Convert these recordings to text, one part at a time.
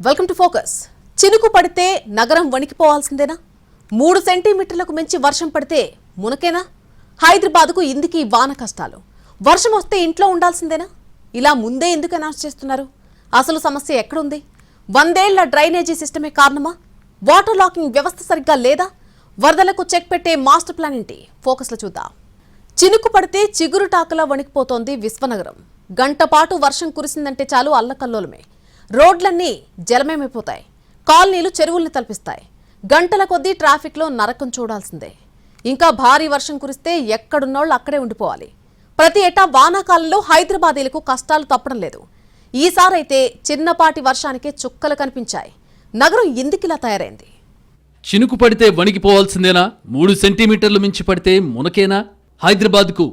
Welcome to focus. చినుకు పడితే నగరం వణికిపోవాల్సిందేనా? 3 సెంటీమీటర్లకు మించి వర్షం పడితే మునకేనా? హైదరాబాద్కు ఇందుకీ వాన కష్టాలు. వర్షం వస్తే ఇంట్లో ఉండాల్సిందేనా? ఇలా ముందే ఎందుకు అనౌన్స్ చేస్తున్నారు? అసలు సమస్య ఎక్కడుంది? 100 ఏళ్ల డ్రైనేజీ సిస్టమే కారణమా? వాటర్ లాకింగ్ వ్యవస్థ సరిగ్గా లేదా? వరదలకు చెక్ పెట్టే మాస్టర్ ప్లాన్ ఏంటి? ఫోకస్లో చూద్దాం. చినుకు పడితే చిగురుటాకులా వణికిపోతోంది విశ్వనగరం. గంట పాటు వర్షం కురిసిందంటే చాలు అల్లకల్లోలమే. రోడ్లన్నీ జలమయమైపోతాయి. కాలనీలు చెరువుల్ని తలపిస్తాయి. గంటల కొద్దీ ట్రాఫిక్లో నరకం చూడాల్సిందే. ఇంకా భారీ వర్షం కురిస్తే ఎక్కడున్నోళ్ళు అక్కడే ఉండిపోవాలి. ప్రతి ఏటా వానాకాలంలో హైదరాబాదీలకు కష్టాలు తప్పడం లేదు. ఈసారైతే చిన్నపాటి వర్షానికే చుక్కలు కనిపించాయి. నగరం ఎందుకిలా తయారైంది? చినుకు పడితే వణికిపోవాల్సిందేనా? 3 సెంటీమీటర్లు మించి పడితే మునకేనా? హైదరాబాద్కు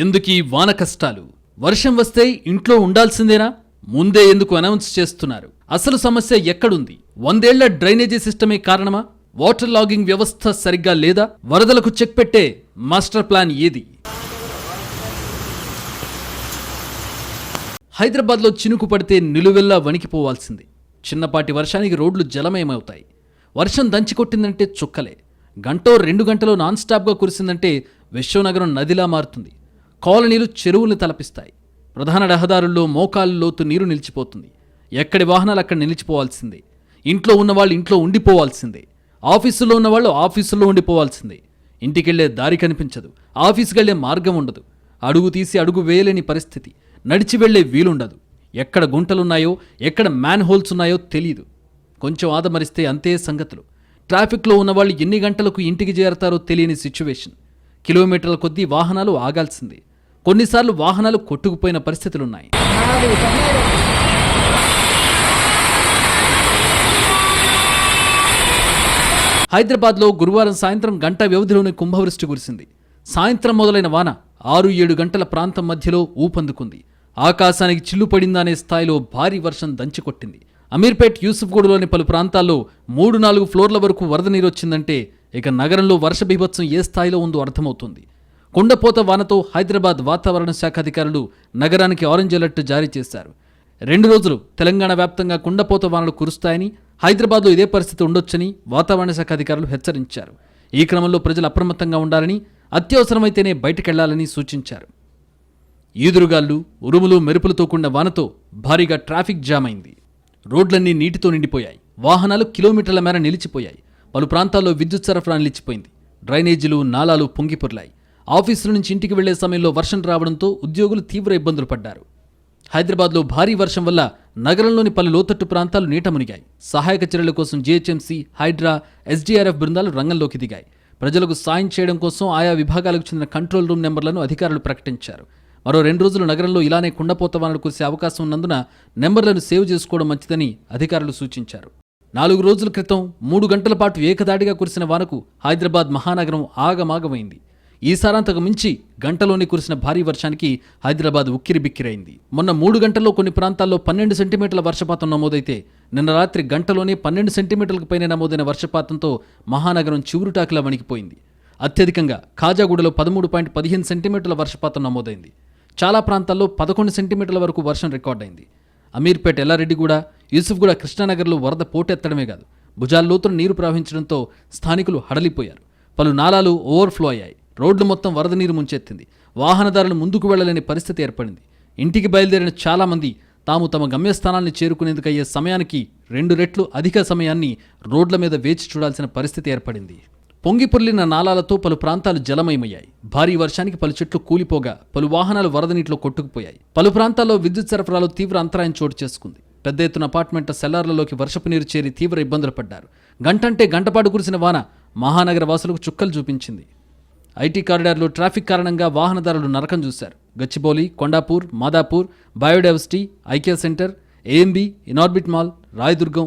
ఎందుకీ వాన కష్టాలు? వర్షం వస్తే ఇంట్లో ఉండాల్సిందేనా? ముందే ఎందుకు అనౌన్స్ చేస్తున్నారు? అసలు సమస్య ఎక్కడుంది? 100 ఏళ్ల డ్రైనేజీ సిస్టమే కారణమా? వాటర్ లాగింగ్ వ్యవస్థ సరిగ్గా లేదా? వరదలకు చెక్ పెట్టే మాస్టర్ ప్లాన్ ఏది? హైదరాబాద్లో చినుకు పడితే నిలువెల్లా వణికిపోవాల్సింది. చిన్నపాటి వర్షానికి రోడ్లు జలమయమవుతాయి. వర్షం దంచికొట్టిందంటే చుక్కలే. గంటో 2 గంటలో నాన్ స్టాప్గా కురిసిందంటే విశ్వనగరం నదిలా మారుతుంది. కాలనీలు చెరువులు తలపిస్తాయి. ప్రధాన రహదారుల్లో మోకాలు లోతు నీరు నిలిచిపోతుంది. ఎక్కడి వాహనాలు అక్కడ నిలిచిపోవాల్సిందే. ఇంట్లో ఉన్నవాళ్ళు ఇంట్లో ఉండిపోవాల్సిందే. ఆఫీసులో ఉన్నవాళ్ళు ఆఫీసులో ఉండిపోవాల్సిందే. ఇంటికెళ్లే దారి కనిపించదు. ఆఫీసుకెళ్లే మార్గం ఉండదు. అడుగు తీసి అడుగు వేయలేని పరిస్థితి. నడిచి వెళ్లే వీలుండదు. ఎక్కడ గుంటలున్నాయో ఎక్కడ మ్యాన్ హోల్స్ ఉన్నాయో తెలియదు. కొంచెం ఆదమరిస్తే అంతే సంగతులు. ట్రాఫిక్లో ఉన్నవాళ్ళు ఎన్ని గంటలకు ఇంటికి చేరతారో తెలియని సిచ్యువేషన్. కిలోమీటర్ల కొద్దీ వాహనాలు ఆగాల్సిందే. కొన్నిసార్లు వాహనాలు కొట్టుకుపోయిన పరిస్థితులున్నాయి. హైదరాబాద్లో గురువారం సాయంత్రం గంట వ్యవధిలోనే కుంభవృష్టి కురిసింది. సాయంత్రం మొదలైన వాన 6-7 గంటల ప్రాంతం మధ్యలో ఊపందుకుంది. ఆకాశానికి చిల్లు పడిందా అనే స్థాయిలో భారీ వర్షం దంచికొట్టింది. అమీర్పేట్, యూసుఫ్గూడలోని పలు ప్రాంతాల్లో 3-4 ఫ్లోర్ల వరకు వరద నీరు వచ్చిందంటే ఇక నగరంలో వర్ష బీభత్సం ఏ స్థాయిలో ఉందో అర్థమవుతుంది. కుండపోత వానతో హైదరాబాద్ వాతావరణ శాఖ అధికారులు నగరానికి ఆరెంజ్ అలర్ట్ జారీ చేశారు. 2 రోజులు తెలంగాణ వ్యాప్తంగా కుండపోత వానలు కురుస్తాయని, హైదరాబాద్లో ఇదే పరిస్థితి ఉండొచ్చని వాతావరణ శాఖ అధికారులు హెచ్చరించారు. ఈ క్రమంలో ప్రజలు అప్రమత్తంగా ఉండాలని, అత్యవసరమైతేనే బయటకెళ్లాలని సూచించారు. ఈదురుగాళ్లు, ఉరుములు, మెరుపులతో కూడిన వానతో భారీగా ట్రాఫిక్ జామ్ అయింది. రోడ్లన్నీ నీటితో నిండిపోయాయి. వాహనాలు కిలోమీటర్ల మేర నిలిచిపోయాయి. పలు ప్రాంతాల్లో విద్యుత్ సరఫరా నిలిచిపోయింది. డ్రైనేజీలు, నాలాలు పొంగిపొర్లాయి. ఆఫీసుల నుంచి ఇంటికి వెళ్లే సమయంలో వర్షం రావడంతో ఉద్యోగులు తీవ్ర ఇబ్బందులు పడ్డారు. హైదరాబాద్లో భారీ వర్షం వల్ల నగరంలోని పలు లోతట్టు ప్రాంతాలు నీట మునిగాయి. సహాయక చర్యల కోసం జీహెచ్ఎంసీ, హైడ్రా, ఎస్డీఆర్ఎఫ్ బృందాలు రంగంలోకి దిగాయి. ప్రజలకు సాయం చేయడం కోసం ఆయా విభాగాలకు చెందిన కంట్రోల్ రూమ్ నెంబర్లను అధికారులు ప్రకటించారు. మరో 2 రోజులు నగరంలో ఇలానే కుండపోత వానలు కురిసే అవకాశం ఉన్నందున నెంబర్లను సేవ్ చేసుకోవడం మంచిదని అధికారులు సూచించారు. 4 రోజుల క్రితం 3 గంటల పాటు ఏకదాటిగా కురిసిన వానకు హైదరాబాద్ మహానగరం ఆగమాగమైంది. ఈసారంతకు మించి గంటలోనే కురిసిన భారీ వర్షానికి హైదరాబాద్ ఉక్కిరిబిక్కిరైంది. మొన్న 3 గంటల్లో కొన్ని ప్రాంతాల్లో 12 సెంటీమీటర్ల వర్షపాతం నమోదైతే నిన్న రాత్రి గంటలోనే 12 సెంటీమీటర్లకు పైన నమోదైన వర్షపాతంతో మహానగరం చివురుటాకులా వణికిపోయింది. అత్యధికంగా ఖాజాగూడలో 13.15 సెంటీమీటర్ల వర్షపాతం నమోదైంది. చాలా ప్రాంతాల్లో 11 సెంటీమీటర్ల వరకు వర్షం రికార్డైంది. అమీర్పేట్, ఎల్లారెడ్డిగూడ, యూసుఫ్గూడ, కృష్ణానగర్లో వరద పోటెత్తడమే కాదు, భుజాల్లోతున నీరు ప్రవహించడంతో స్థానికులు హడలిపోయారు. పలు నాలాలు ఓవర్ఫ్లో అయ్యాయి. రోడ్లు మొత్తం వరద నీరు ముంచెత్తింది. వాహనదారులు ముందుకు వెళ్లలేని పరిస్థితి ఏర్పడింది. ఇంటికి బయలుదేరిన చాలామంది తాము తమ గమ్యస్థానాన్ని చేరుకునేందుకు అయ్యే సమయానికి 2 రెట్లు అధిక సమయాన్ని రోడ్ల మీద వేచి చూడాల్సిన పరిస్థితి ఏర్పడింది. పొంగిపొర్లిన నాలాలతో పలు ప్రాంతాలు జలమయమయ్యాయి. భారీ వర్షానికి పలు చెట్లు కూలిపోగా పలు వాహనాలు వరద నీటిలో కొట్టుకుపోయాయి. పలు ప్రాంతాల్లో విద్యుత్ సరఫరాలో తీవ్ర అంతరాయం చోటు చేసుకుంది. పెద్ద ఎత్తున అపార్ట్మెంట్ల సెల్లార్లలోకి వర్షపు నీరు చేరి తీవ్ర ఇబ్బందులు పడ్డారు. గంటంటే గంటపాటు కురిసిన వాన మహానగర వాసులకు చుక్కలు చూపించింది. ఐటీ కారిడార్లో ట్రాఫిక్ కారణంగా వాహనదారులు నరకం చూశారు. Gachibowli, Kondapur, Madhapur, biodiversity, IKEA centre, AMB, Inorbit mall, Rayadurgam,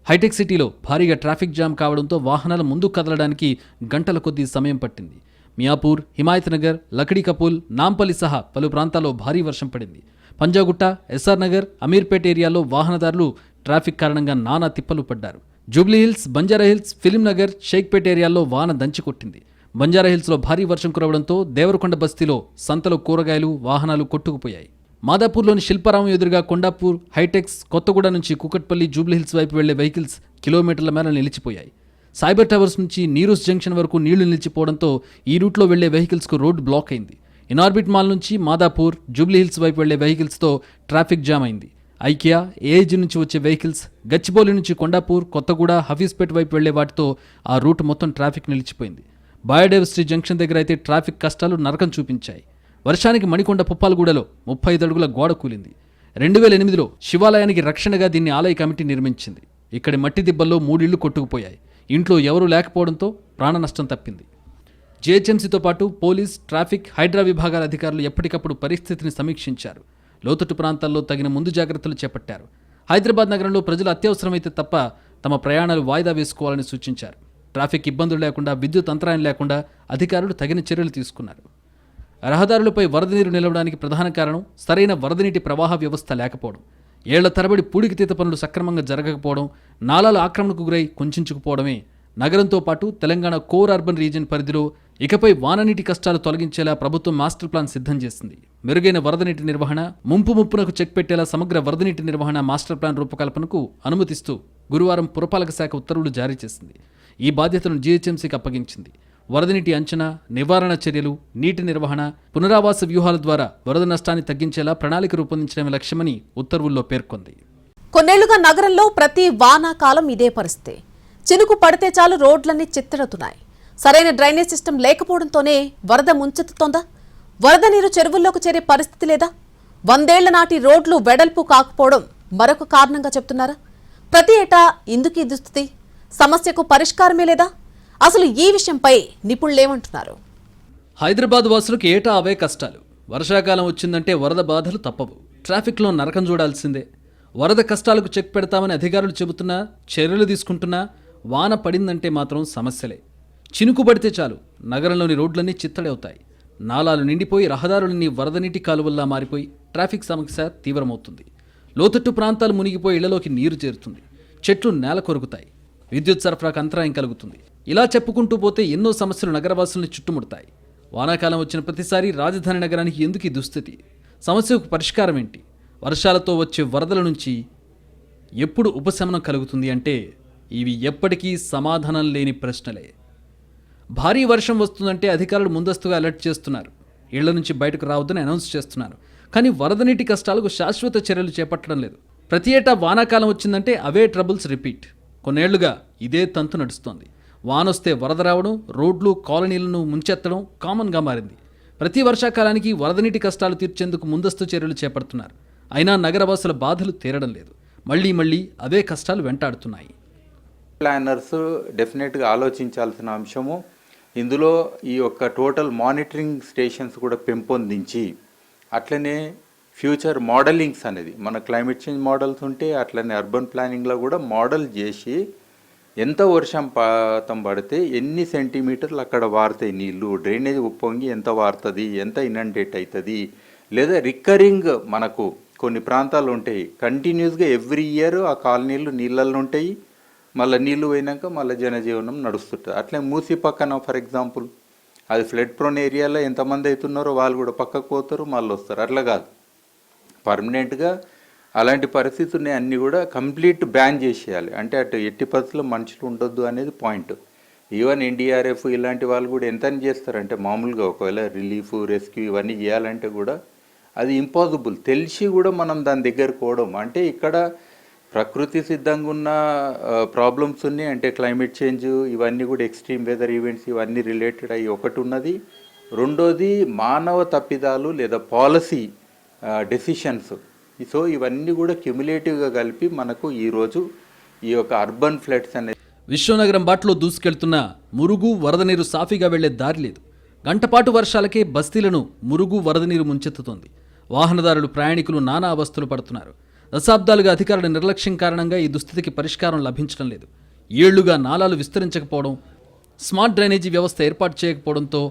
హైటెక్ సిటీలో భారీగా ట్రాఫిక్ జామ్ కావడంతో వాహనాలు ముందుకు కదలడానికి గంటల కొద్దీ సమయం పట్టింది. మియాపూర్, హిమాయత్ నగర్, లక్డీ కపూల్, నాంపల్లి సహా పలు ప్రాంతాల్లో భారీ వర్షం పడింది. పంజాగుట్ట, ఎస్ఆర్ నగర్, అమీర్పేట్ ఏరియాలో వాహనదారులు ట్రాఫిక్ కారణంగా నానా తిప్పలు పడ్డారు. జూబ్లీహిల్స్, బంజారాహిల్స్, ఫిలింనగర్, షేక్పేట్ ఏరియాల్లో వాన దంచికొట్టింది. బంజారాహిల్స్లో భారీ వర్షం కురవడంతో దేవరకొండ బస్తీలో సంతలో కూరగాయలు, వాహనాలు కొట్టుకుపోయాయి. మాదాపూర్లోని శిల్పారామం ఎదురుగా కొండాపూర్, హైటెక్స్, కొత్తగూడ నుంచి కుకట్పల్లి, జూబ్లీహిల్స్ వైపు వెళ్లే వెహికల్స్ కిలోమీటర్ల మేర నిలిచిపోయాయి. సైబర్ టవర్స్ నుంచి నీరూస్ జంక్షన్ వరకు నీళ్లు నిలిచిపోవడంతో ఈ రూట్లో వెళ్లే వెహికల్స్కు రోడ్డు బ్లాక్ అయింది. ఇనార్బిట్ మాల్ నుంచి మాదాపూర్, జూబ్లీహిల్స్ వైపు వెళ్లే వెహికల్స్తో ట్రాఫిక్ జామ్ అయింది. ఐకియా, ఏఐజీ నుంచి వచ్చే వెహికల్స్, గచ్చిబౌలి నుంచి కొండాపూర్, కొత్తగూడ, హఫీజ్పేట్ వైపు వెళ్లే వాటితో ఆ రూట్ మొత్తం ట్రాఫిక్ నిలిచిపోయింది. బయోడైవర్సిటీ జంక్షన్ దగ్గర అయితే ట్రాఫిక్ కష్టాలు నరకం చూపించాయి. వర్షానికి మణికొండ పుప్పాలగూడలో 35 అడుగుల గోడ కూలింది. 2008లో శివాలయానికి రక్షణగా దీన్ని ఆలయ కమిటీ నిర్మించింది. ఇక్కడి మట్టి దిబ్బల్లో 3 ఇళ్లు కొట్టుకుపోయాయి. ఇంట్లో ఎవరూ లేకపోవడంతో ప్రాణ నష్టం తప్పింది. జీహెచ్ఎంసీతో పాటు పోలీస్, ట్రాఫిక్, హైడ్రా విభాగాల అధికారులు ఎప్పటికప్పుడు పరిస్థితిని సమీక్షించారు. లోతట్టు ప్రాంతాల్లో తగిన ముందు జాగ్రత్తలు చేపట్టారు. హైదరాబాద్ నగరంలో ప్రజలు అత్యవసరమైతే తప్ప తమ ప్రయాణాలు వాయిదా వేసుకోవాలని సూచించారు. ట్రాఫిక్ ఇబ్బందులు లేకుండా, విద్యుత్ అంతరాయం లేకుండా అధికారులు తగిన చర్యలు తీసుకున్నారు. రహదారులపై వరద నీరు నిలవడానికి ప్రధాన కారణం సరైన వరద నీటి ప్రవాహ వ్యవస్థ లేకపోవడం. ఏళ్ల తరబడి పూడికితీత పనులు సక్రమంగా జరగకపోవడం, నాలాల ఆక్రమణకు గురై కుంచుకుపోవడమే నగరంతో పాటు తెలంగాణ కోర్ అర్బన్ రీజియన్ పరిధిలో ఇకపై వాననీటి కష్టాలు తొలగించేలా ప్రభుత్వం మాస్టర్ ప్లాన్ సిద్ధం చేసింది. మెరుగైన వరద నీటి నిర్వహణ, ముప్పునకు చెక్ పెట్టేలా సమగ్ర వరద నీటి నిర్వహణ మాస్టర్ ప్లాన్ రూపకల్పనకు అనుమతిస్తూ గురువారం పురపాలక శాఖ ఉత్తర్వులు జారీ చేసింది. ఈ బాధ్యతను జీహెచ్ఎంసీకి అప్పగించింది. వరద నీటి అంచనా, నివారణ చర్యలు, నీటి నిర్వహణ, పునరావాస వ్యూహాల ద్వారా వరద నష్టాన్ని తగ్గించేలా ప్రణాళిక రూపొందించడమే లక్ష్యమని ఉత్తర్వుల్లో పేర్కొంది. కొన్నేళ్లుగా నగరంలో ప్రతి వానాకాలం ఇదే పరిస్థితి. చినుకు పడితే చాలు రోడ్లన్నీ చిత్తెడుతున్నాయి. సరైన డ్రైనేజ్ సిస్టమ్ లేకపోవడంతోనే వరద ముంచెత్తుతోందా? వరద నీరు చెరువుల్లోకి చేరే పరిస్థితి లేదా? 100 ఏళ్ల నాటి రోడ్లు వెడల్పు కాకపోవడం మరొక కారణంగా చెప్తున్నారా? ప్రతి ఏటా ఇందుకు ఈ దుస్థితి. సమస్యకు పరిష్కారమే లేదా? అసలు ఈ విషయంపై నిపుణులేమంటున్నారు? హైదరాబాద్ వాసులకు ఏటా అవే కష్టాలు. వర్షాకాలం వచ్చిందంటే వరద బాధలు తప్పవు. ట్రాఫిక్లో నరకం చూడాల్సిందే. వరద కష్టాలకు చెక్ పెడతామని అధికారులు చెబుతున్నా, చర్యలు తీసుకుంటున్నా వాన పడిందంటే మాత్రం సమస్యలే. చినుకు పడితే చాలు నగరంలోని రోడ్లన్నీ చిత్తడవుతాయి. నాలాలు నిండిపోయి రహదారులన్నీ వరద నీటి కాలువల్లా మారిపోయి ట్రాఫిక్ సమస్య తీవ్రమవుతుంది. లోతట్టు ప్రాంతాలు మునిగిపోయి ఇళ్లలోకి నీరు చేరుతుంది. చెట్లు నేల కొరుకుతాయి. విద్యుత్ సరఫరాకు అంతరాయం కలుగుతుంది. ఇలా చెప్పుకుంటూ పోతే ఎన్నో సమస్యలు నగరవాసుల్ని చుట్టుముడతాయి. వానాకాలం వచ్చిన ప్రతిసారి రాజధాని నగరానికి ఎందుకు ఈ దుస్థితి? సమస్యకు పరిష్కారం ఏంటి? వర్షాలతో వచ్చే వరదల నుంచి ఎప్పుడు ఉపశమనం కలుగుతుంది అంటే ఇవి ఎప్పటికీ సమాధానం లేని ప్రశ్నలే. భారీ వర్షం వస్తుందంటే అధికారులు ముందస్తుగా అలర్ట్ చేస్తున్నారు. ఇళ్ల నుంచి బయటకు రావద్దని అనౌన్స్ చేస్తున్నారు. కానీ వరద నీటి కష్టాలకు శాశ్వత చర్యలు చేపట్టడం లేదు. ప్రతి ఏటా వానాకాలం వచ్చిందంటే అవే ట్రబుల్స్ రిపీట్. కొన్నేళ్లుగా ఇదే తంతు నడుస్తోంది. వానొస్తే వరద రావడం, రోడ్లు, కాలనీలను ముంచెత్తడం కామన్గా మారింది. ప్రతి వర్షాకాలానికి వరద నీటి కష్టాలు తీర్చేందుకు ముందస్తు చర్యలు చేపడుతున్నారు. అయినా నగరవాసుల బాధలు తీరడం లేదు. మళ్లీ అవే కష్టాలు వెంటాడుతున్నాయి. ప్లానర్స్ డెఫినెట్గా ఆలోచించాల్సిన అంశము. ఇందులో ఈ యొక్క టోటల్ మానిటరింగ్ స్టేషన్స్ కూడా పెంపొందించి, అట్లనే ఫ్యూచర్ మోడలింగ్స్ అనేది మన క్లైమేట్ చేంజ్ మోడల్స్ ఉంటే అట్లనే అర్బన్ ప్లానింగ్లో కూడా మోడల్ చేసి ఎంత వర్షం పాతం పడితే ఎన్ని సెంటీమీటర్లు అక్కడ వారుతాయి నీళ్ళు, డ్రైనేజ్ ఉప్పొంగి ఎంత వారుతుంది, ఎంత ఇనండేట్ అవుతుంది, లేదా రికరింగ్ మనకు కొన్ని ప్రాంతాలు ఉంటాయి కంటిన్యూస్గా ఎవ్రీ ఇయర్ ఆ కాలనీలు నీళ్ళల్లో ఉంటాయి. మళ్ళీ నీళ్ళు పోయినాక మళ్ళీ జనజీవనం నడుస్తుంటుంది. అట్లే మూసి పక్కన ఫర్ ఎగ్జాంపుల్ అది ఫ్లడ్ ప్రోన్ ఏరియాలో ఎంతమంది అవుతున్నారో వాళ్ళు కూడా పక్కకు పోతారు, మళ్ళీ వస్తారు. అట్లా కాదు, పర్మనెంట్గా అలాంటి పరిస్థితుల్ని అన్నీ కూడా కంప్లీట్ బ్యాన్ చేసేయాలి. అంటే అటు ఎట్టి పరిస్థితుల్లో మనుషులు ఉండొద్దు అనేది పాయింట్. ఈవెన్ ఎన్డీఆర్ఎఫ్ ఇలాంటి వాళ్ళు కూడా ఎంత చేస్తారంటే మామూలుగా ఒకవేళ రిలీఫ్, రెస్క్యూ ఇవన్నీ చేయాలంటే కూడా అది ఇంపాసిబుల్. తెలిసి కూడా మనం దాని దగ్గర పోవడం అంటే ఇక్కడ ప్రకృతి సిద్ధంగా ఉన్న ప్రాబ్లమ్స్ ఉన్నాయి. అంటే క్లైమేట్ చేంజ్ ఇవన్నీ కూడా ఎక్స్ట్రీమ్ వెదర్ ఈవెంట్స్ ఇవన్నీ రిలేటెడ్ అయ్యి ఒకటి ఉన్నది. రెండోది మానవ తప్పిదాలు లేదా పాలసీ డెసిషన్స్. సో ఇవన్నీ కూడా క్యుములేటివ్గా కలిపి మనకు ఈరోజు ఈ యొక్క అర్బన్ ఫ్లడ్స్ అనేది. విశ్వనగరం బాటలో దూసుకెళ్తున్న మురుగు వరద నీరు సాఫీగా వెళ్లే దారి లేదు. గంటపాటు వర్షాలకే బస్తీలను మురుగు వరద నీరు ముంచెత్తుతోంది. వాహనదారులు, ప్రయాణికులు నానా అవస్థలు పడుతున్నారు. దశాబ్దాలుగా అధికారుల నిర్లక్ష్యం కారణంగా ఈ దుస్థితికి పరిష్కారం లభించడం లేదు. ఏళ్లుగా నాలాలు విస్తరించకపోవడం, స్మార్ట్ డ్రైనేజీ వ్యవస్థ ఏర్పాటు చేయకపోవడంతో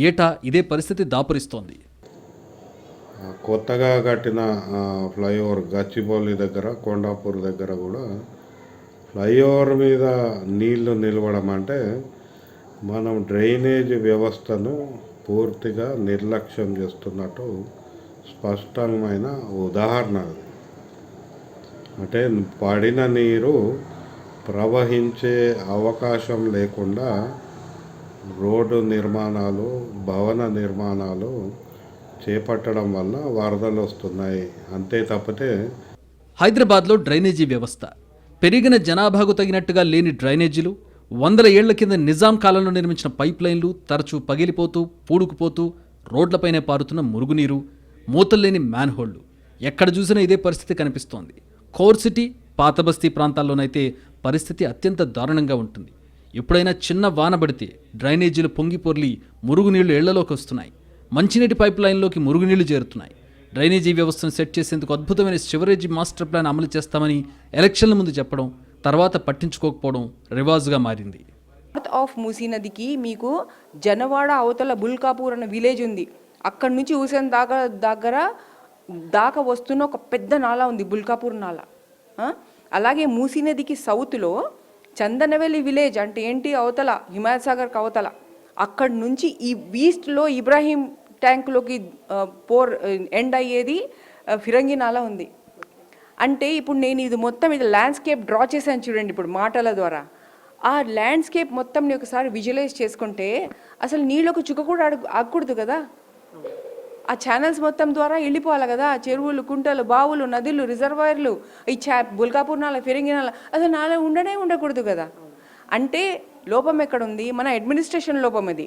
ఏటా ఇదే పరిస్థితి దాపురిస్తోంది. కొత్తగా కట్టిన ఫ్లైఓవర్ గచ్చిబౌలి దగ్గర, కొండాపూర్ దగ్గర కూడా ఫ్లైఓవర్ మీద నీళ్లు నిలవడం అంటే మనం డ్రైనేజ్ వ్యవస్థను పూర్తిగా నిర్లక్ష్యం చేస్తున్నట్టు స్పష్టమైన ఉదాహరణ అది. అంటే పడిన నీరు ప్రవహించే అవకాశం లేకుండా రోడ్డు నిర్మాణాలు, భవన నిర్మాణాలు చేపట్టడం వల్ల వరదలు వస్తున్నాయి. అంతే తప్పితే హైదరాబాద్లో డ్రైనేజీ వ్యవస్థ, పెరిగిన జనాభాకు తగినట్టుగా లేని డ్రైనేజీలు, 100 ఏళ్ల కింద నిజాం కాలంలో నిర్మించిన పైప్ లైన్లు తరచూ పగిలిపోతూ పూడుకుపోతూ రోడ్లపైనే పారుతున్న మురుగునీరు, మూతల్లేని మ్యాన్హోళ్లు, ఎక్కడ చూసినా ఇదే పరిస్థితి కనిపిస్తోంది. కోర్ సిటీ, పాత బస్తీ ప్రాంతాల్లోనైతే పరిస్థితి అత్యంత దారుణంగా ఉంటుంది. ఎప్పుడైనా చిన్న వాన పడితే డ్రైనేజీలు పొంగి పొర్లి మురుగునీళ్లు ఇళ్లలోకి వస్తున్నాయి. మంచినీటి పైప్ లైన్లోకి మురుగునీళ్లు చేరుతున్నాయి. డ్రైనేజీ వ్యవస్థను సెట్ చేసేందుకు అద్భుతమైన సివరేజీ మాస్టర్ ప్లాన్ అమలు చేస్తామని ఎలక్షన్ల ముందు చెప్పడం, తర్వాత పట్టించుకోకపోవడం రివాజుగా మారింది. నార్త్ ఆఫ్ మూసీ నదికి మీకు జనవాడ అవతల బుల్కాపూర్ అనే విలేజ్ ఉంది. అక్కడ నుంచి హుసేన్ దాకా వస్తున్న ఒక పెద్ద నాలా ఉంది, బుల్కాపూర్ నాలా. అలాగే మూసీ నదికి సౌత్లో చందనవెల్లి విలేజ్ అంటే ఏంటి, అవతల హిమాయత్ సాగర్కి అవతల, అక్కడి నుంచి ఈ ఈస్ట్లో ఇబ్రాహీం ట్యాంక్లోకి ఎండ్ అయ్యేది ఫిరంగి నాలా ఉంది. అంటే ఇప్పుడు నేను ఇది మొత్తం ఇది ల్యాండ్స్కేప్ డ్రా చేశాను చూడండి ఇప్పుడు మాటల ద్వారా. ఆ ల్యాండ్స్కేప్ మొత్తం ఒకసారి విజువలైజ్ చేసుకుంటే అసలు నీళ్ళకు చుక్క కూడా ఆగకూడదు కదా. ఆ ఛానల్స్ మొత్తం ద్వారా వెళ్ళిపోవాలి కదా. చెరువులు, కుంటలు, బావులు, నదులు, రిజర్వాయర్లు, ఈ బుల్కాపూర్ నాల, ఫిరంగి నాల, అసలు నాల ఉండకూడదు కదా. అంటే లోపం ఎక్కడుంది? మన అడ్మినిస్ట్రేషన్ లోపం అది.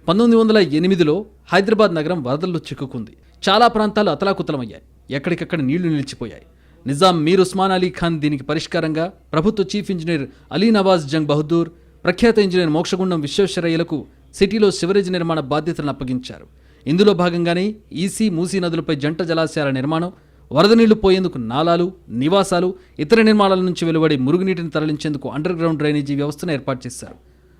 1908లో హైదరాబాద్ నగరం వరదల్లో చిక్కుకుంది. చాలా ప్రాంతాలు అతలాకుతలమయ్యాయి. ఎక్కడికక్కడ నీళ్లు నిలిచిపోయాయి. నిజాం మీర్ ఉస్మాన్ అలీ ఖాన్ దీనికి పరిష్కారంగా ప్రభుత్వ చీఫ్ ఇంజనీర్ అలీ నవాజ్ జంగ్ బహదూర్, ప్రఖ్యాత ఇంజనీర్ మోక్షగుండం విశ్వేశ్వరయ్యలకు సిటీలో సివరేజ్ నిర్మాణ బాధ్యతలను అప్పగించారు. ఇందులో భాగంగానే ఈసీ, మూసీ నదులపై జంట జలాశయాల నిర్మాణం, వరద నీళ్లు పోయేందుకు నాలాలు, నివాసాలు, ఇతర నిర్మాణాల నుంచి వెలువడే మురుగునీటిని తరలించేందుకు అండర్ గ్రౌండ్ డ్రైనేజీ వ్యవస్థను ఏర్పాటు చేశారు.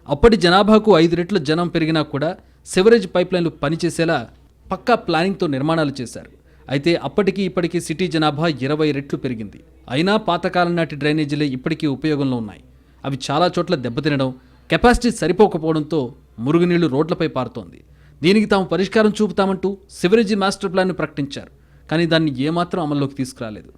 అప్పటి జనాభాకు 5 రెట్ల జనం పెరిగినా కూడా సివరేజ్ పైప్లైన్లు పనిచేసేలా పక్కా ప్లానింగ్తో నిర్మాణాలు చేశారు. అయితే అప్పటికి ఇప్పటికీ సిటీ జనాభా 20 రెట్లు పెరిగింది. అయినా పాతకాలం నాటి డ్రైనేజీలే ఇప్పటికీ ఉపయోగంలో ఉన్నాయి. అవి చాలా చోట్ల దెబ్బతినడం, కెపాసిటీ సరిపోకపోవడంతో మురుగునీళ్లు రోడ్లపై పారుతోంది. దీనికి తాము పరిష్కారం చూపుతామంటూ సివరేజీ మాస్టర్ ప్లాన్ను ప్రకటించారు. కానీ దాన్ని ఏమాత్రం అమల్లోకి తీసుకురాలేదు.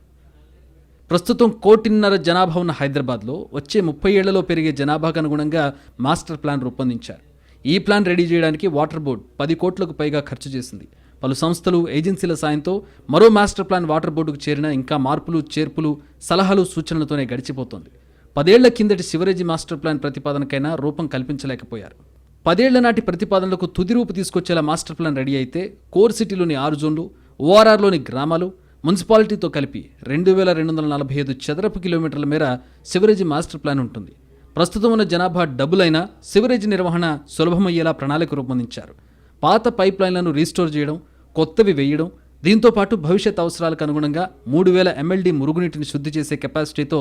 ప్రస్తుతం 1.5 కోటి జనాభా ఉన్న హైదరాబాద్లో వచ్చే 30 ఏళ్లలో పెరిగే జనాభాకు అనుగుణంగా మాస్టర్ ప్లాన్ రూపొందించారు. ఈ ప్లాన్ రెడీ చేయడానికి వాటర్ బోర్డు 10 కోట్లకు పైగా ఖర్చు చేసింది. పలు సంస్థలు, ఏజెన్సీల సాయంతో మరో మాస్టర్ ప్లాన్ వాటర్ బోర్డుకు చేరిన ఇంకా మార్పులు, చేర్పులు, సలహాలు, సూచనలతోనే గడిచిపోతోంది. 10 ఏళ్ల కిందటి సివరేజీ మాస్టర్ ప్లాన్ ప్రతిపాదనకైనా రూపం కల్పించలేకపోయారు. 10 ఏళ్ల నాటి ప్రతిపాదనలకు తుది రూపు తీసుకొచ్చేలా మాస్టర్ ప్లాన్ రెడీ అయితే కోర్ సిటీలోని 6 జోన్లు, ఓఆర్ఆర్లోని గ్రామాలు, మున్సిపాలిటీతో కలిపి 2245 చదరపు కిలోమీటర్ల మేర సివరేజీ మాస్టర్ ప్లాన్ ఉంటుంది. ప్రస్తుతం ఉన్న జనాభా డబుల్ అయినా సివరేజీ నిర్వహణ సులభమయ్యేలా ప్రణాళిక రూపొందించారు. పాత పైప్ లైన్లను రీస్టోర్ చేయడం, కొత్తవి వేయడం, దీంతో పాటు భవిష్యత్ అవసరాలకు అనుగుణంగా 3000 MLD మురుగునీటిని శుద్ధి చేసే కెపాసిటీతో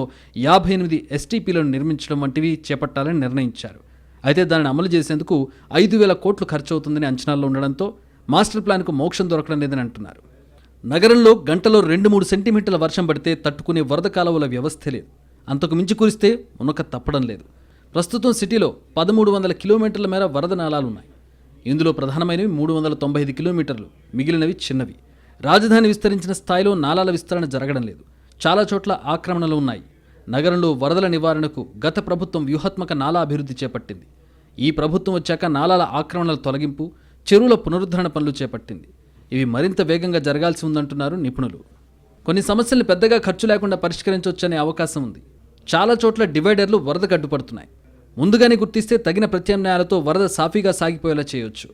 58 STPలను నిర్మించడం వంటివి చేపట్టాలని నిర్ణయించారు. అయితే దానిని అమలు చేసేందుకు 5000 కోట్లు ఖర్చు అవుతుందని అంచనాల్లో ఉండడంతో మాస్టర్ ప్లాన్కు మోక్షం దొరకడం లేదని అంటున్నారు. నగరంలో గంటలో 2-3 సెంటీమీటర్ల వర్షం పడితే తట్టుకునే వరద కాలువల వ్యవస్థే లేదు. అంతకు మించి కురిస్తే మునక తప్పడం లేదు. ప్రస్తుతం సిటీలో 1300 కిలోమీటర్ల మేర వరద నాలాలున్నాయి. ఇందులో ప్రధానమైనవి 395 కిలోమీటర్లు, మిగిలినవి చిన్నవి. రాజధాని విస్తరించిన స్థాయిలో నాలాల విస్తరణ జరగడం లేదు. చాలా చోట్ల ఆక్రమణలు ఉన్నాయి. నగరంలో వరదల నివారణకు గత ప్రభుత్వం వ్యూహాత్మక నాలా అభివృద్ధి చేపట్టింది. ఈ ప్రభుత్వం వచ్చాక నాలాల ఆక్రమణల తొలగింపు, చెరువుల పునరుద్ధరణ పనులు చేపట్టింది. ఇవి మరింత వేగంగా జరగాల్సి ఉందంటున్నారు నిపుణులు. కొన్ని సమస్యల్ని పెద్దగా ఖర్చు లేకుండా పరిష్కరించవచ్చనే అవకాశం ఉంది. చాలా చోట్ల డివైడర్లు వరదకు అడ్డుపడుతున్నాయి. ముందుగానే గుర్తిస్తే తగిన ప్రత్యామ్నాయాలతో వరద సాఫీగా సాగిపోయేలా చేయొచ్చు.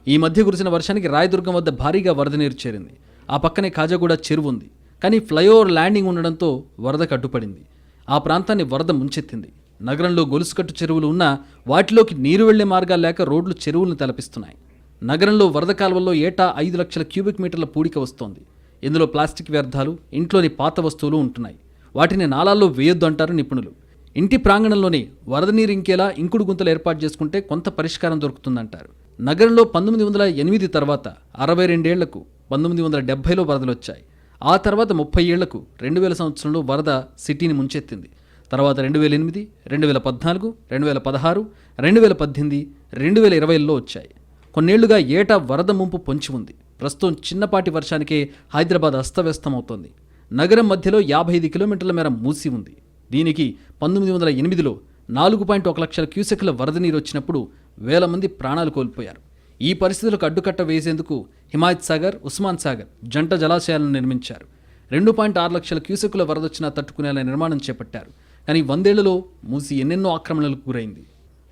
ఈ మధ్య కురిసిన వర్షానికి రాయదుర్గం వద్ద భారీగా వరద నీరు చేరింది. ఆ పక్కనే కాజాగూడ చెరువు ఉంది. కానీ ఫ్లైఓవర్ ల్యాండింగ్ ఉండడంతో వరదకు అడ్డుపడింది. ఆ ప్రాంతాన్ని వరద ముంచెత్తింది. నగరంలో గొలుసుకట్టు చెరువులు ఉన్నా వాటిలోకి నీరు వెళ్లే మార్గాలు లేక రోడ్లు చెరువులను తలపిస్తున్నాయి. నగరంలో వరద కాలువల్లో ఏటా 5 లక్షల క్యూబిక్ మీటర్ల పూడిక వస్తోంది. ఇందులో ప్లాస్టిక్ వ్యర్థాలు, ఇంట్లోని పాత వస్తువులు ఉంటున్నాయి. వాటిని నాలాల్లో వేయొద్దు అంటారు నిపుణులు. ఇంటి ప్రాంగణంలోనే వరద నీరు ఇంకేలా ఇంకుడు గుంతలు ఏర్పాటు చేసుకుంటే కొంత పరిష్కారం దొరుకుతుందంటారు. నగరంలో 1908 తర్వాత 62 ఏళ్లకు 1970లో వరదలొచ్చాయి. ఆ తర్వాత 30 ఏళ్లకు 2000 సంవత్సరంలో వరద సిటీని ముంచెత్తింది. తర్వాత 2008, 2014, 2016, 2018, 2020లో వచ్చాయి. కొన్నేళ్లుగా ఏటా వరద ముంపు పొంచి ఉంది. ప్రస్తుతం చిన్నపాటి వర్షానికే హైదరాబాద్ అస్తవ్యస్తమవుతోంది. నగరం మధ్యలో 55 కిలోమీటర్ల మేర మూసి ఉంది. దీనికి 1908లో 4.1 లక్షల క్యూసెక్ల వరద నీరు వచ్చినప్పుడు వేల మంది ప్రాణాలు కోల్పోయారు. ఈ పరిస్థితులకు అడ్డుకట్ట వేసేందుకు హిమాయత్ సాగర్, ఉస్మాన్ సాగర్ జంట జలాశయాలను నిర్మించారు. 2.6 లక్షల క్యూసెక్కుల వరదొచ్చినా తట్టుకునేలా నిర్మాణం చేపట్టారు. కానీ 100 ఏళ్లలో మూసి ఎన్నెన్నో ఆక్రమణలకు గురైంది.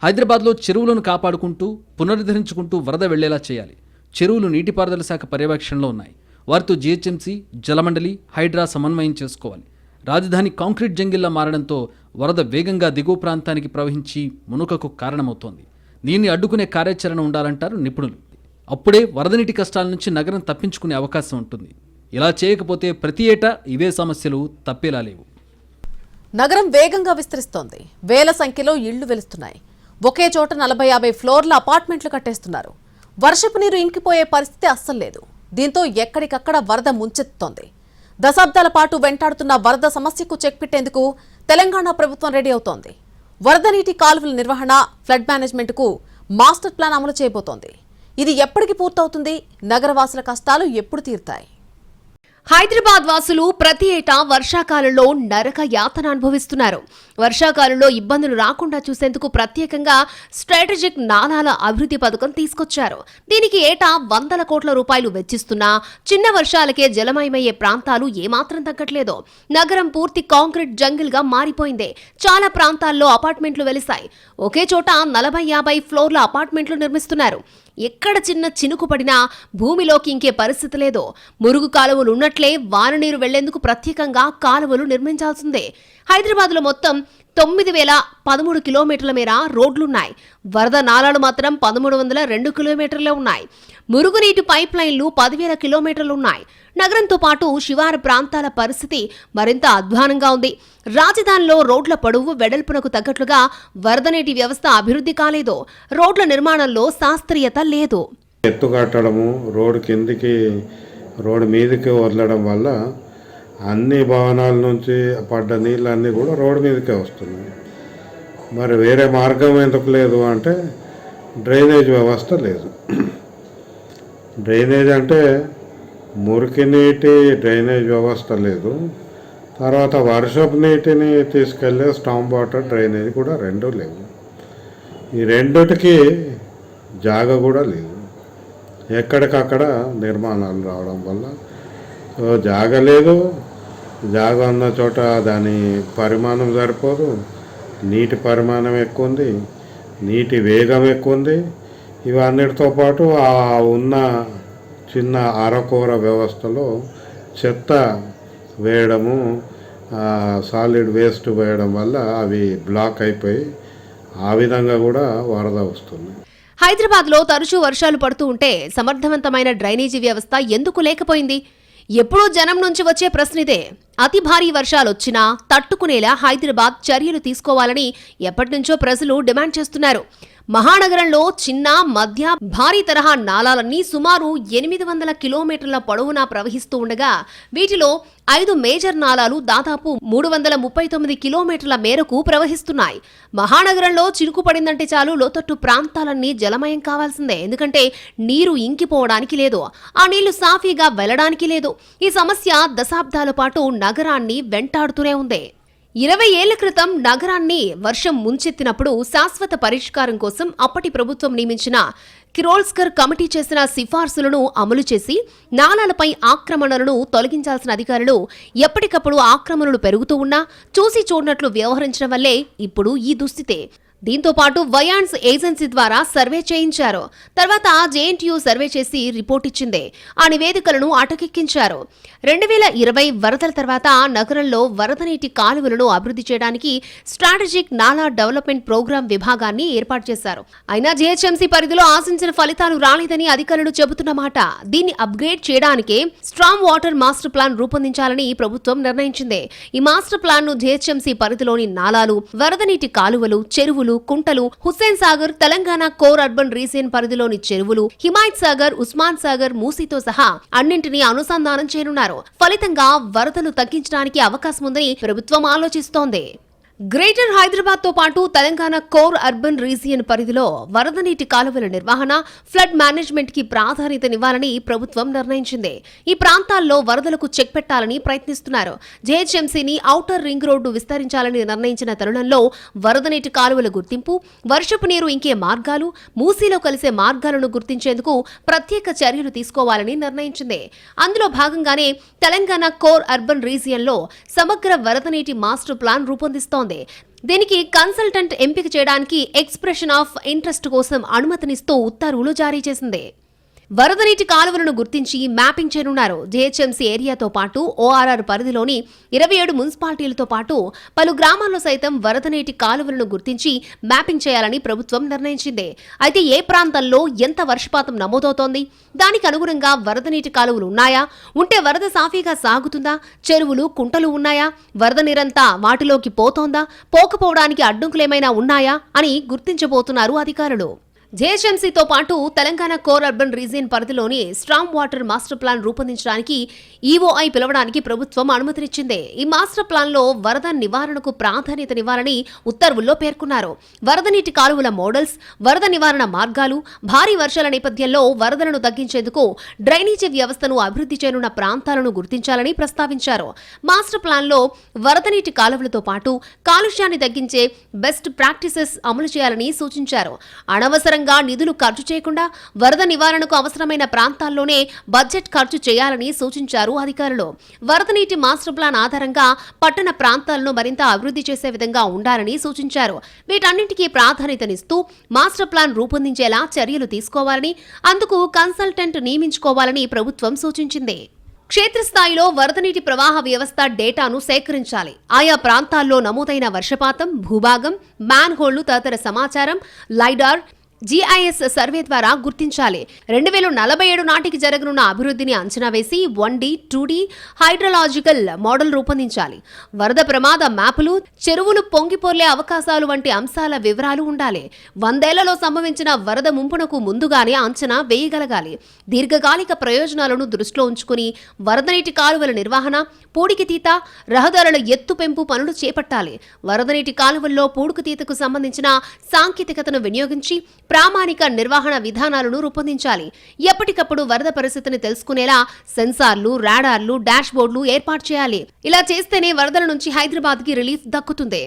హైదరాబాద్లో చెరువులను కాపాడుకుంటూ పునరుద్ధరించుకుంటూ వరద వెళ్లేలా చేయాలి. చెరువులు నీటిపారుదల శాఖ పర్యవేక్షణలో ఉన్నాయి. వారితో జీహెచ్ఎంసీ, జలమండలి, హైడ్రా సమన్వయం చేసుకోవాలి. రాజధాని కాంక్రీట్ జంగిల్లా మారడంతో వరద వేగంగా దిగువ ప్రాంతానికి ప్రవహించి మునుకకు కారణమవుతోంది. దీన్ని అడ్డుకునే కార్యాచరణ ఉండాలంటారు నిపుణులు. అప్పుడే వరద నీటి కష్టాల నుంచి నగరం తప్పించుకునే అవకాశం ఉంటుంది. ఇలా చేయకపోతే ప్రతి ఏటా ఇవే సమస్యలు తప్పేలా లేవు. నగరం వేగంగా విస్తరిస్తోంది. వేల సంఖ్యలో ఇళ్లు వెలుస్తున్నాయి. ఒకే చోట 40-50 ఫ్లోర్ల అపార్ట్మెంట్లు కట్టేస్తున్నారు. వర్షపు నీరు ఇంకిపోయే పరిస్థితి అస్సలు లేదు. దీంతో ఎక్కడికక్కడ వరద ముంచెత్తుతోంది. దశాబ్దాల పాటు వెంటాడుతున్న వరద సమస్యకు చెక్ పెట్టేందుకు తెలంగాణ ప్రభుత్వం రెడీ అవుతోంది. వరద నీటి కాలువల నిర్వహణ, ఫ్లడ్ మేనేజ్మెంట్కు మాస్టర్ ప్లాన్ అమలు చేయబోతోంది. ఇది ఎప్పటికి పూర్తవుతుంది? నగరవాసుల కష్టాలు ఎప్పుడు తీరుతాయి? హైదరాబాద్ వాసులు ప్రతి ఏటా వర్షాకాలంలో నరక యాతన అనుభవిస్తున్నారు. వర్షాకాలంలో ఇబ్బందులు రాకుండా చూసేందుకు ప్రత్యేకంగా స్ట్రాటజిక్ నాలాల అభివృద్ధి పథకం తీసుకొచ్చారు. దీనికి ఏటా 100 కోట్ల రూపాయలు వెచ్చిస్తున్నా చిన్న వర్షాలకే జలమయమయ్యే ప్రాంతాలు ఏమాత్రం తగ్గట్లేదు. నగరం పూర్తి కాంక్రీట్ జంగిల్ గా మారిపోయింది. చాలా ప్రాంతాల్లో అపార్ట్మెంట్లు వెలిశాయి. ఒకే చోట 40-50 ఫ్లోర్ల అపార్ట్మెంట్లు నిర్మిస్తున్నారు. ఎక్కడ చిన్న చినుకు పడినా భూమిలోకి ఇంకే పరిస్థితి లేదు. మురుగు కాలువలు ఉన్నట్లే వాన నీరు వెళ్లేందుకు ప్రత్యేకంగా కాలువలు నిర్మించాల్సిందే. హైదరాబాద్లో మొత్తం 9,013 కిలోమీటర్ల మేర రోడ్లున్నాయి. వరద నాలాలు మాత్రం 1,302 కిలోమీటర్లే ఉన్నాయి. మురుగునీటి పైప్ లైన్లు 10,000 కిలోమీటర్లు ఉన్నాయి. నగరంతో పాటు శివారు ప్రాంతాల పరిస్థితి మరింత అధ్వానంగా ఉంది. రాజధానిలో రోడ్ల పొడవు, వెడల్పునకు తగ్గట్లుగా వరద నీటి వ్యవస్థ అభివృద్ధి కాలేదు. రోడ్ల నిర్మాణంలో శాస్త్రీయత లేదు. ఎత్తు కట్టడము, రోడ్డు మీదకి వదలడం వల్ల అన్ని భవనాల నుంచి పడ్డ నీళ్ళన్నీ కూడా రోడ్డు మీదకే వస్తున్నాయి. మరి వేరే మార్గం ఎందుకు లేదు అంటే డ్రైనేజ్ వ్యవస్థ లేదు. డ్రైనేజ్ అంటే మురికి నీటి డ్రైనేజ్ వ్యవస్థ లేదు. తర్వాత వర్షపు నీటిని తీసుకెళ్లే స్టామ్ వాటర్ డ్రైనేజ్ కూడా రెండూ లేవు. ఈ రెండిటికి జాగా కూడా లేదు. ఎక్కడికక్కడ నిర్మాణాలు రావడం వల్ల జాగా లేదు. జాగా ఉన్న చోట దాని పరిమాణం సరిపోదు. నీటి పరిమాణం ఎక్కువ ఉంది, నీటి వేగం ఎక్కువ ఉంది. ఇవన్నిటితో పాటు ఆ ఉన్న చిన్న అరకూర వ్యవస్థలో చెత్త వేయడము, సాలిడ్ వేస్ట్ వేయడం వల్ల అవి బ్లాక్ అయిపోయి ఆ విధంగా కూడా వరద వస్తుంది. హైదరాబాద్లో తరచూ వర్షాలు పడుతూ ఉంటే సమర్థవంతమైన డ్రైనేజీ వ్యవస్థ ఎందుకు లేకపోయింది? ఎప్పుడూ జనం నుంచి వచ్చే ప్రశ్న ఇదే. అతి భారీ వర్షాలొచ్చినా తట్టుకునేలా హైదరాబాద్ చర్యలు తీసుకోవాలని ఎప్పటినుంచో ప్రజలు డిమాండ్ చేస్తున్నారు. మహానగరంలో చిన్న, మధ్య, భారీ తరహా నాలాలన్నీ సుమారు 800 కిలోమీటర్ల పొడవునా ప్రవహిస్తూ ఉండగా వీటిలో 5 మేజర్ నాలాలు దాదాపు 339 కిలోమీటర్ల మేరకు ప్రవహిస్తున్నాయి. మహానగరంలో చినుకు పడిందంటే చాలు లోతట్టు ప్రాంతాలన్నీ జలమయం కావాల్సిందే. ఎందుకంటే నీరు ఇంకిపోవడానికి లేదు, ఆ నీళ్లు సాఫీగా వెళ్లడానికి లేదు. ఈ సమస్య దశాబ్దాల పాటు నగరాన్ని వెంటాడుతూనే ఉంది. 20 ఏళ్ల క్రితం నగరాన్ని వర్షం ముంచెత్తినప్పుడు శాశ్వత పరిష్కారం కోసం అప్పటి ప్రభుత్వం నియమించిన కిరోల్స్కర్ కమిటీ చేసిన సిఫార్సులను అమలు చేసి నాలాలపై ఆక్రమణలను తొలగించాల్సిన అధికారులు ఎప్పటికప్పుడు ఆక్రమణలు పెరుగుతూ ఉన్నా చూసి చూడనట్లు వ్యవహరించడం వల్లే ఇప్పుడు ఈ దుస్థితే. దీంతో పాటు వయాన్స్ ఏజెన్సీ ద్వారా సర్వే చేయించారు. తర్వాత జేఎన్టీయూ సర్వే చేసి రిపోర్ట్ ఇచ్చింది. ఆ నివేదికలను అటకెక్కించారు. 2020 వరదల తర్వాత నగరంలో వరద నీటి కాలువలను అభివృద్ధి చేయడానికి స్ట్రాటజిక్ నాలా డెవలప్మెంట్ ప్రోగ్రాం విభాగాన్ని ఏర్పాటు చేశారు. అయినా జీహెచ్ఎంసీ పరిధిలో ఆశించిన ఫలితాలు రాలేదని అధికారులు చెబుతున్నమాట. దీన్ని అప్గ్రేడ్ చేయడానికే స్ట్రామ్ వాటర్ మాస్టర్ ప్లాన్ రూపొందించాలని ప్రభుత్వం నిర్ణయించింది. ఈ మాస్టర్ ప్లాన్ ను జీహెచ్ఎంసీ పరిధిలోని నాలాలు, వరద నీటి కాలువలు, చెరువులు, కుంటలు, Hussain Sagar, Telangana core urban region పరిధిలోని చెరువులు, హిమాయత్ సాగర్, ఉస్మాన్ సాగర్, మూసీతో సహా అన్నింటినీ అనుసంధానం చేయనున్నారు. ఫలితంగా వరదలు తగ్గించడానికి అవకాశం ఉందని ప్రభుత్వం ఆలోచిస్తోంది. గ్రేటర్ హైదరాబాద్ తో పాటు తెలంగాణ కోర్ అర్బన్ రీజియన్ పరిధిలో వరద నీటి కాలువల నిర్వహణ, ఫ్లడ్ మేనేజ్మెంట్ కి ప్రాధాన్యతనివ్వాలని ప్రభుత్వం నిర్ణయించింది. ఈ ప్రాంతాల్లో వరదలకు చెక్ పెట్టాలని ప్రయత్నిస్తున్నారు. జీహెచ్ఎంసీని ఔటర్ రింగ్ రోడ్డు విస్తరించాలని నిర్ణయించిన తరుణంలో వరద నీటి కాలువల గుర్తింపు, వర్షపు నీరు ఇంకే మార్గాలు, మూసీలో కలిసే మార్గాలను గుర్తించేందుకు ప్రత్యేక చర్యలు తీసుకోవాలని నిర్ణయించింది. అందులో భాగంగానే తెలంగాణ కోర్ అర్బన్ రీజియన్లో సమగ్ర వరద నీటి మాస్టర్ ప్లాన్ రూపొందిస్తోంది. దీనికి కన్సల్టెంట్ ఎంపిక చేయడానికి ఎక్స్ప్రెషన్ ఆఫ్ ఇంట్రెస్ట్ కోసం అనుమతినిస్తూ ఉత్తర్వులు జారీ చేసింది. వరద నీటి కాలువలను గుర్తించి మ్యాపింగ్ చేయనున్నారు. జీహెచ్ఎంసీ ఏరియాతో పాటు ఓఆర్ఆర్ పరిధిలోని 27 మున్సిపాలిటీలతో పాటు పలు గ్రామాల్లో సైతం వరద నీటి కాలువలను గుర్తించి మ్యాపింగ్ చేయాలని ప్రభుత్వం నిర్ణయించింది. అయితే ఏ ప్రాంతంలో ఎంత వర్షపాతం నమోదవుతోంది, దానికి అనుగుణంగా వరద నీటి కాలువలు ఉన్నాయా, ఉంటే వరద సాఫీగా సాగుతుందా, చెరువులు కుంటలు ఉన్నాయా, వరద నీరంతా వాటిలోకి పోతోందా, పోకపోవడానికి అడ్డంకులేమైనా ఉన్నాయా అని గుర్తించబోతున్నారు అధికారులు. జీహెచ్ఎంసీతో పాటు తెలంగాణ కోర్ అర్బన్ రీజియన్ పరిధిలోని స్ట్రాంగ్ వాటర్ మాస్టర్ ప్లాన్ రూపొందించడానికి ఈఓఐ పిలవడానికి ప్రభుత్వం అనుమతినిచ్చింది. ఈ మాస్టర్ ప్లాన్లో వరద నివారణకు ప్రాధాన్యతనివ్వాలని ఉత్తర్వుల్లో పేర్కొన్నారు. వరద నీటి కాలువల మోడల్స్, వరద నివారణ మార్గాలు, భారీ వర్షాల నేపథ్యంలో వరదలను తగ్గించేందుకు డ్రైనేజీ వ్యవస్థను అభివృద్ధి చేయనున్న ప్రాంతాలను గుర్తించాలని ప్రస్తావించారు. మాస్టర్ ప్లాన్లో వరద నీటి కాలువలతో పాటు కాలుష్యాన్ని తగ్గించే బెస్ట్ ప్రాక్టీసెస్ అమలు చేయాలని సూచించారు. అనవసరంగా నిధులు ఖర్చు చేయకుండా వరద నివారణకు అవసరమైన ప్రాంతాల్లోనే బడ్జెట్ ఖర్చు చేయాలని సూచించారు అధికారులు. వరద నీటి మాస్టర్ ప్లాన్ ఆధారంగా పట్టణ ప్రాంతాలను మరింత అభివృద్ధి చేసే విధంగా ఉండాలని సూచించారు. వీటన్నింటికీ ప్రాధాన్యతనిస్తూ మాస్టర్ ప్లాన్ రూపొందించేలా చర్యలు తీసుకోవాలని, అందుకు కన్సల్టెంట్ నియమించుకోవాలని ప్రభుత్వం సూచించింది. క్షేత్రస్థాయిలో వరద నీటి ప్రవాహ వ్యవస్థ డేటాను సేకరించాలి. ఆయా ప్రాంతాల్లో నమోదైన వర్షపాతం, భూభాగం, మ్యాన్ హోళ్లు తదితర సమాచారం లైడార్, జీఐఎస్ సర్వే ద్వారా గుర్తించాలి. 2047 నాటికి జరగనున్న అభివృద్ధిని అంచనా వేసి 1D, 2D హైడ్రలాజికల్ మోడల్ రూపొందించాలి. వరద ప్రమాద మ్యాపులు, చెరువులు పొంగిపొర్లే అవకాశాలు వంటి అంశాల వివరాలు ఉండాలి. 100 ఏళ్లలో సంభవించిన వరద ముంపునకు ముందుగానే అంచనా వేయగలగాలి. దీర్ఘకాలిక ప్రయోజనాలను దృష్టిలో ఉంచుకుని వరద నీటి కాలువల నిర్వహణ, పూడికితీత, రహదారుల ఎత్తు పెంపు పనులు చేపట్టాలి. వరద నీటి కాలువల్లో పూడికితీతకు సంబంధించిన సాంకేతికతను వినియోగించి ప్రామాణిక నిర్వహణ విధానాలను రూపొందించాలి. ఎప్పటికప్పుడు వరద పరిస్థితిని తెలుసుకునేలా సెన్సార్లు, రాడార్లు, డాష్ బోర్డులు ఏర్పాటు చేయాలి. ఇలా చేస్తేనే వరదల నుంచి హైదరాబాద్కి రిలీఫ్ దక్కుతుంది.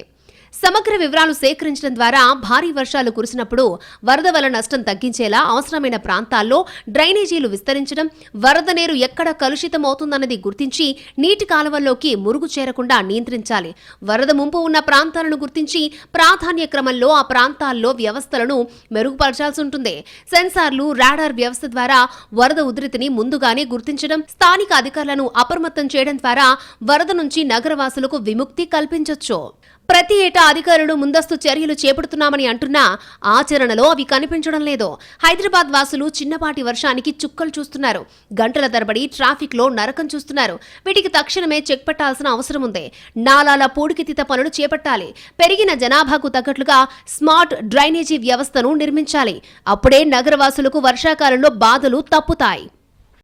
సమగ్ర వివరాలు సేకరించడం ద్వారా భారీ వర్షాలు కురిసినప్పుడు వరద వల్ల నష్టం తగ్గించేలా అవసరమైన ప్రాంతాల్లో డ్రైనేజీలు విస్తరించడం, వరద నీరు ఎక్కడ కలుషితమవుతుందన్నది గుర్తించి నీటి కాలువల్లోకి మురుగు చేరకుండా నియంత్రించాలి. వరద ముంపు ఉన్న ప్రాంతాలను గుర్తించి ప్రాధాన్య క్రమంలో ఆ ప్రాంతాల్లో వ్యవస్థలను మెరుగుపరచాల్సి ఉంటుంది. సెన్సార్లు, రాడార్ వ్యవస్థ ద్వారా వరద ఉధృతిని ముందుగానే గుర్తించడం, స్థానిక అధికారులను అప్రమత్తం చేయడం ద్వారా వరద నుంచి నగరవాసులకు విముక్తి కల్పించొచ్చు. ప్రతి ఏటా అధికారులు ముందస్తు చర్యలు చేపడుతున్నామని అంటున్నా ఆచరణలో అవి కనిపించడం లేదు. హైదరాబాద్ వాసులు చిన్నపాటి వర్షానికి చుక్కలు చూస్తున్నారు. గంటల తరబడి ట్రాఫిక్ లో నరకం చూస్తున్నారు. వీటికి తక్షణమే చెక్ పెట్టాల్సిన అవసరం ఉంది. నాలాల పూడికితీత పనులు చేపట్టాలి. పెరిగిన జనాభాకు తగ్గట్లుగా స్మార్ట్ డ్రైనేజీ వ్యవస్థను నిర్మించాలి. అప్పుడే నగరవాసులకు వర్షాకాలంలో బాధలు తప్పుతాయి.